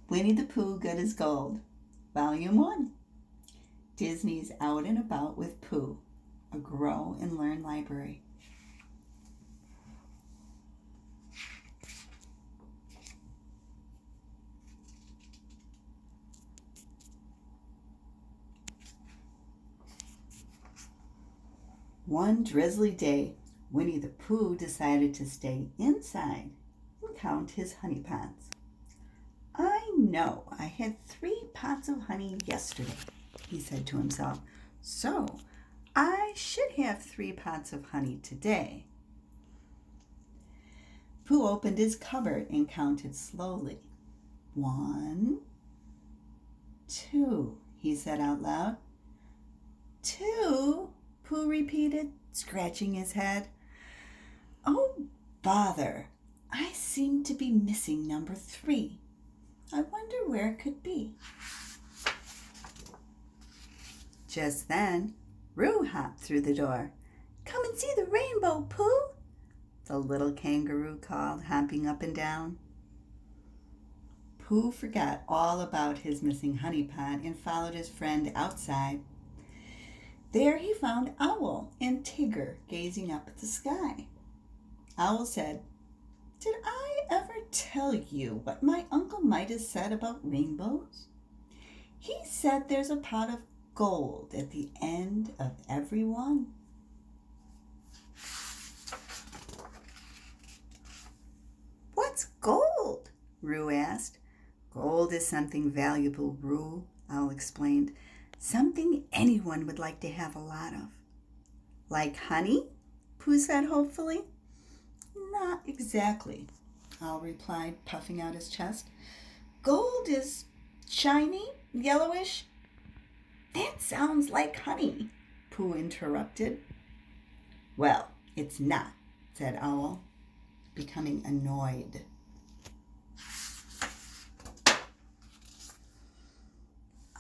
Winnie the Pooh Good as Gold, Volume 1. Disney's Out and About with Pooh, a Grow and Learn library. One drizzly day, Winnie the Pooh decided to stay inside and count his honey pots. I know I had 3 pots of honey yesterday, he said to himself, so I should have 3 pots of honey today. Pooh opened his cupboard and counted slowly. 1, 2, he said out loud. 2, Pooh repeated, scratching his head. Oh, bother! I seem to be missing number 3. I wonder where it could be. Just then, Roo hopped through the door. Come and see the rainbow, Pooh, the little kangaroo called, hopping up and down. Pooh forgot all about his missing honey pot and followed his friend outside. There he found Owl and Tigger gazing up at the sky. Owl said, Did I ever tell you what my Uncle Midas said about rainbows? He said there's a pot of gold at the end of every one. What's gold? Roo asked. Gold is something valuable, Roo, Owl explained. Something anyone would like to have a lot of. Like honey? Pooh said hopefully. Not exactly, Owl replied, puffing out his chest. Gold is shiny, yellowish. That sounds like honey, Pooh interrupted. Well, it's not, said Owl, becoming annoyed.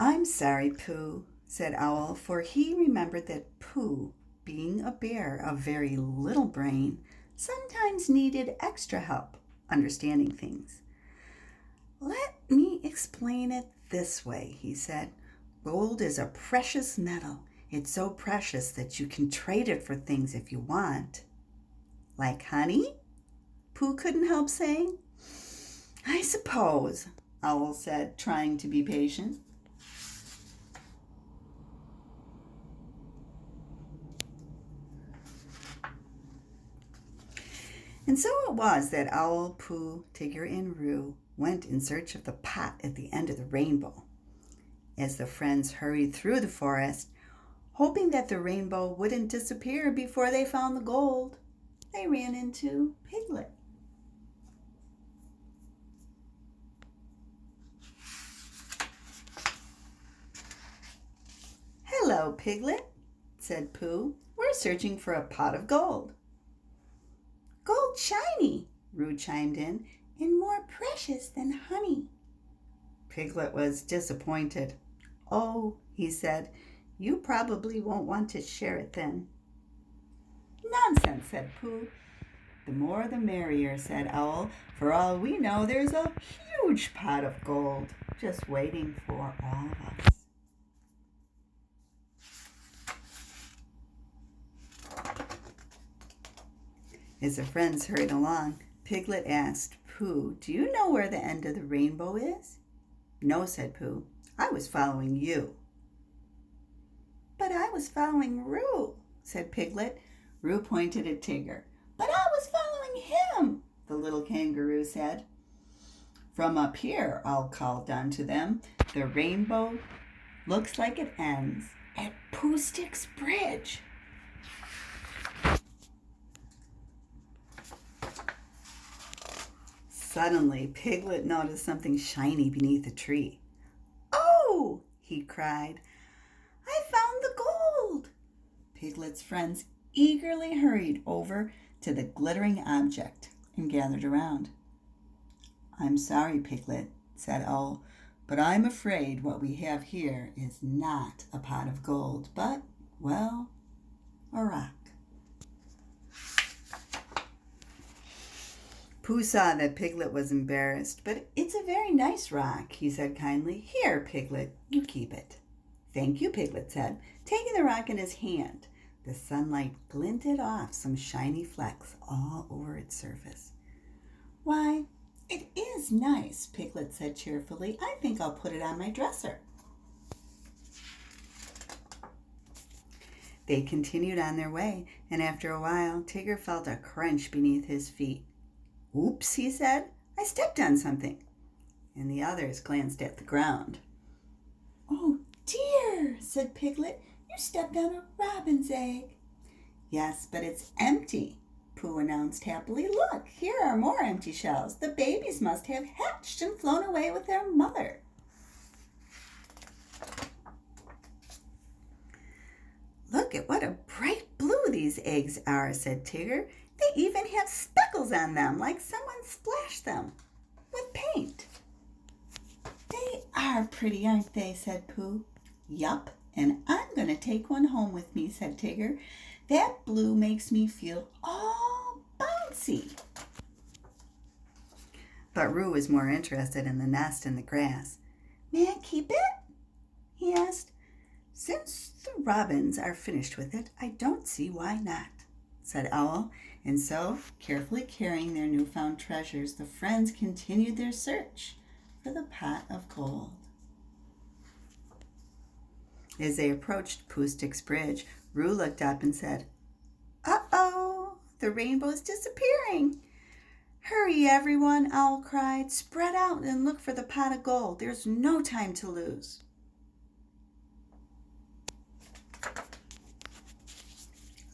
I'm sorry, Pooh, said Owl, for he remembered that Pooh, being a bear of very little brain, sometimes needed extra help understanding things. Let me explain it this way, he said. Gold is a precious metal. It's so precious that you can trade it for things if you want. Like honey? Pooh couldn't help saying. I suppose, Owl said, trying to be patient. And so it was that Owl, Pooh, Tigger, and Roo went in search of the pot at the end of the rainbow. As the friends hurried through the forest, hoping that the rainbow wouldn't disappear before they found the gold, they ran into Piglet. Hello, Piglet, said Pooh. We're searching for a pot of gold. Gold shiny, Roo chimed in, and more precious than honey. Piglet was disappointed. Oh, he said, you probably won't want to share it then. Nonsense, said Pooh. The more the merrier, said Owl. For all we know, there's a huge pot of gold just waiting for all of us. As the friends hurried along, Piglet asked, Pooh, do you know where the end of the rainbow is? No, said Pooh. I was following you. But I was following Roo, said Piglet. Roo pointed at Tigger. But I was following him, the little kangaroo said. From up here, Owl called down to them, the rainbow looks like it ends at Pooh Stick's Bridge. Suddenly, Piglet noticed something shiny beneath a tree. Oh, he cried, I found the gold! Piglet's friends eagerly hurried over to the glittering object and gathered around. I'm sorry, Piglet, said Owl, but I'm afraid what we have here is not a pot of gold, but, well, a rock. Pooh saw that Piglet was embarrassed. "But it's a very nice rock," he said kindly. "Here, Piglet, you keep it." "Thank you," Piglet said, taking the rock in his hand. The sunlight glinted off some shiny flecks all over its surface. "Why, it is nice," Piglet said cheerfully. "I think I'll put it on my dresser." They continued on their way, and after a while, Tigger felt a crunch beneath his feet. "Oops," he said, "I stepped on something." And the others glanced at the ground. "Oh dear," said Piglet, "you stepped on a robin's egg." "Yes, but it's empty," Pooh announced happily. "Look, here are more empty shells. The babies must have hatched and flown away with their mother." "Look at what a bright blue these eggs are," said Tigger. "They even have speckles on them, like someone splashed them with paint." "They are pretty, aren't they?" said Pooh. "Yup, and I'm going to take one home with me," said Tigger. "That blue makes me feel all bouncy." But Roo was more interested in the nest in the grass. "May I keep it?" he asked. "Since the robins are finished with it, I don't see why not," said Owl. And so, carefully carrying their newfound treasures, the friends continued their search for the pot of gold. As they approached Poohsticks Bridge, Roo looked up and said, "Uh-oh, the rainbow's disappearing." "Hurry, everyone," Owl cried. "Spread out and look for the pot of gold. There's no time to lose."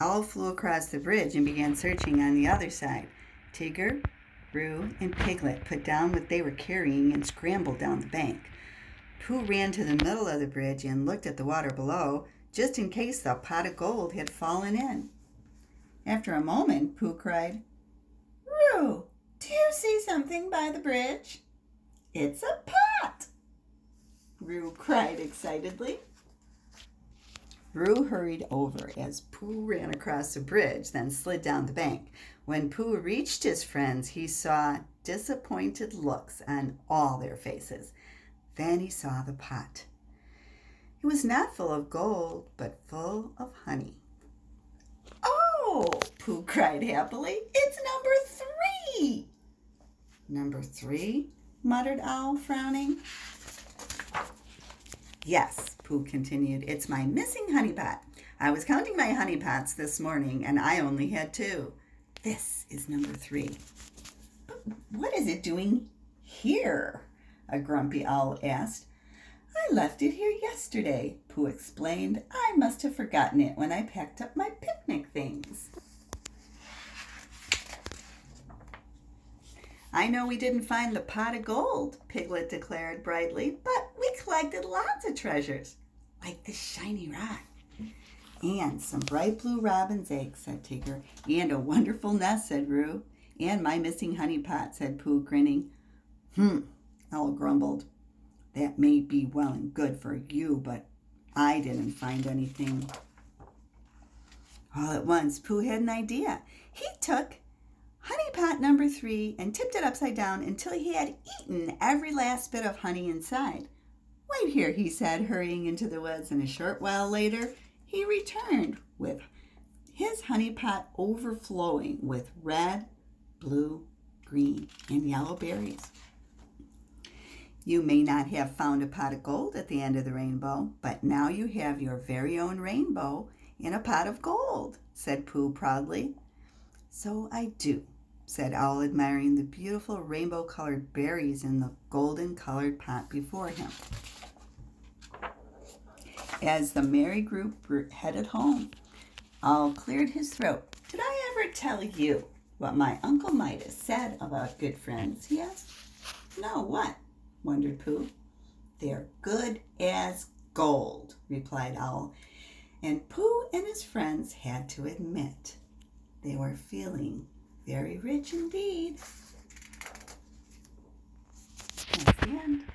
Owl flew across the bridge and began searching on the other side. Tigger, Roo, and Piglet put down what they were carrying and scrambled down the bank. Pooh ran to the middle of the bridge and looked at the water below, just in case the pot of gold had fallen in. After a moment, Pooh cried, "Roo, do you see something by the bridge?" "It's a pot!" Roo cried excitedly. Roo hurried over as Pooh ran across the bridge, then slid down the bank. When Pooh reached his friends, he saw disappointed looks on all their faces. Then he saw the pot. It was not full of gold, but full of honey. "Oh," Pooh cried happily, "it's number 3. "Number 3? muttered Owl, frowning. "Yes," Pooh continued, "it's my missing honey pot. I was counting my honey pots this morning, and I only had 2. This is number 3. "But what is it doing here?" a grumpy owl asked. "I left it here yesterday," Pooh explained. "I must have forgotten it when I packed up my picnic things." "I know we didn't find the pot of gold," Piglet declared brightly, "but we collected lots of treasures, like this shiny rock." "And some bright blue robin's eggs," said Tigger. "And a wonderful nest," said Roo. "And my missing honey pot," said Pooh, grinning. Owl grumbled. "That may be well and good for you, but I didn't find anything." All at once, Pooh had an idea. He took honey pot number 3 and tipped it upside down until he had eaten every last bit of honey inside. "Wait here," he said, hurrying into the woods, and a short while later he returned with his honey pot overflowing with red, blue, green, and yellow berries. You may not have found a pot of gold at the end of the rainbow, but now you have your very own rainbow in a pot of gold," said Pooh proudly. "So I do," said Owl, admiring the beautiful rainbow-colored berries in the golden-colored pot before him. As the merry group headed home, Owl cleared his throat. "Did I ever tell you what my Uncle Midas said about good friends?" he asked. "No, what?" wondered Pooh. "They're good as gold," replied Owl. And Pooh and his friends had to admit they were feeling very rich indeed. That's the end.